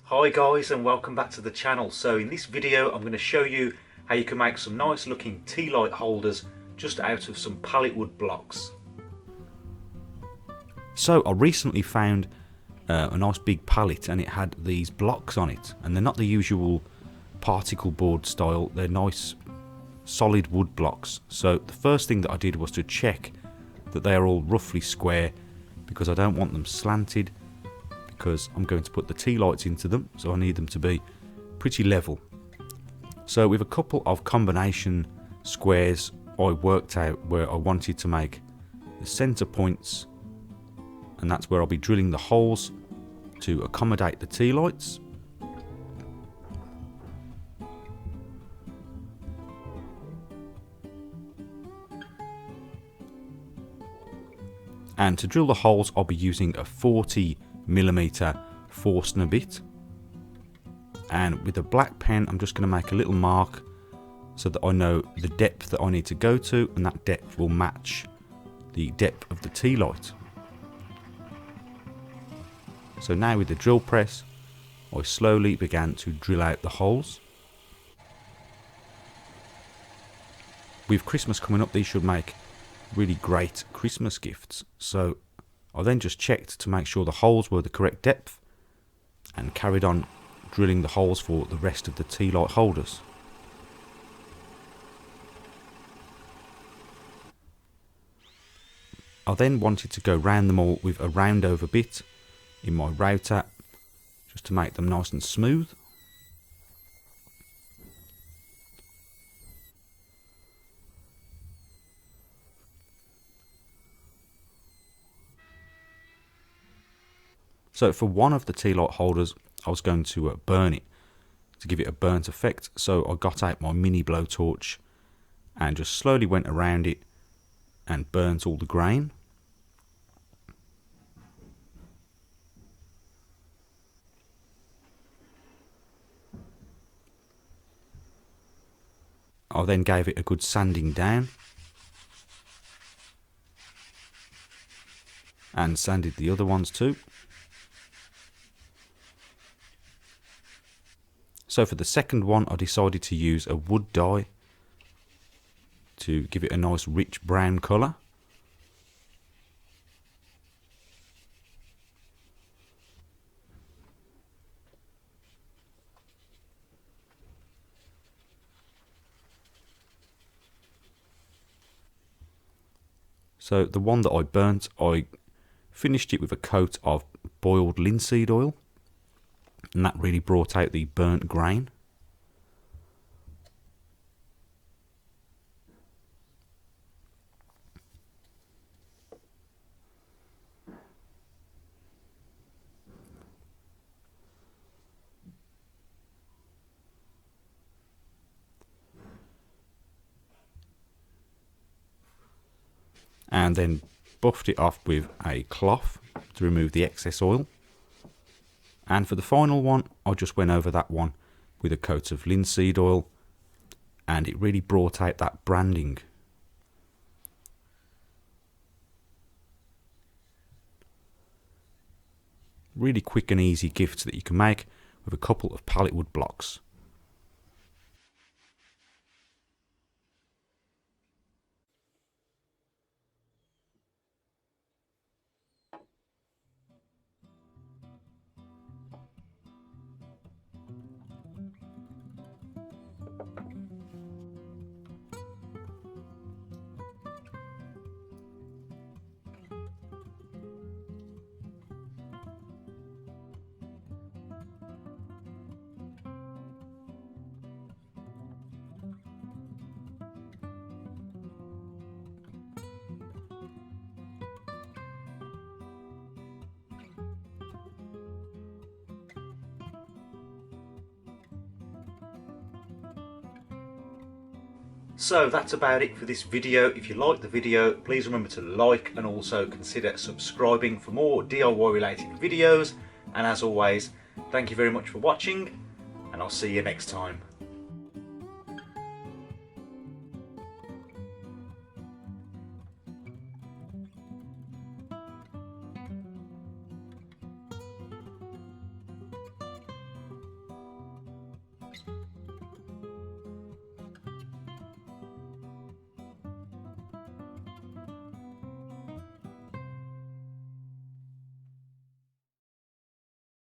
Hi guys, and welcome back to the channel. So in this video I'm going to show you how you can make some nice looking tea light holders just out of some pallet wood blocks. So I recently found a nice big pallet and it had these blocks on it, and they're not the usual particle board style, they're nice solid wood blocks. So the first thing that I did was to check that they are all roughly square, because I don't want them slanted, because I'm going to put the tea lights into them, so I need them to be pretty level. So with a couple of combination squares, I worked out where I wanted to make the centre points, and that's where I'll be drilling the holes to accommodate the tea lights. And to drill the holes I'll be using a 40mm Forstner bit, and with a black pen I'm just going to make a little mark so that I know the depth that I need to go to, and that depth will match the depth of the tea light. So now with the drill press I slowly began to drill out the holes. With Christmas coming up, these should make really great Christmas gifts. So I then just checked to make sure the holes were the correct depth and carried on drilling the holes for the rest of the tea light holders. I then wanted to go round them all with a round over bit in my router just to make them nice and smooth. So for one of the tea light holders I was going to burn it to give it a burnt effect, so I got out my mini blowtorch and just slowly went around it and burnt all the grain. I then gave it a good sanding down and sanded the other ones too. So for the second one I decided to use a wood dye to give it a nice rich brown colour. So the one that I burnt, I finished it with a coat of boiled linseed oil, and that really brought out the burnt grain. And then buffed it off with a cloth to remove the excess oil. And for the final one I just went over that one with a coat of linseed oil, and it really brought out that branding. Really quick and easy gift that you can make with a couple of pallet wood blocks. So that's about it for this video. If you liked the video, please remember to like and also consider subscribing for more DIY related videos. And as always, thank you very much for watching, and I'll see you next time.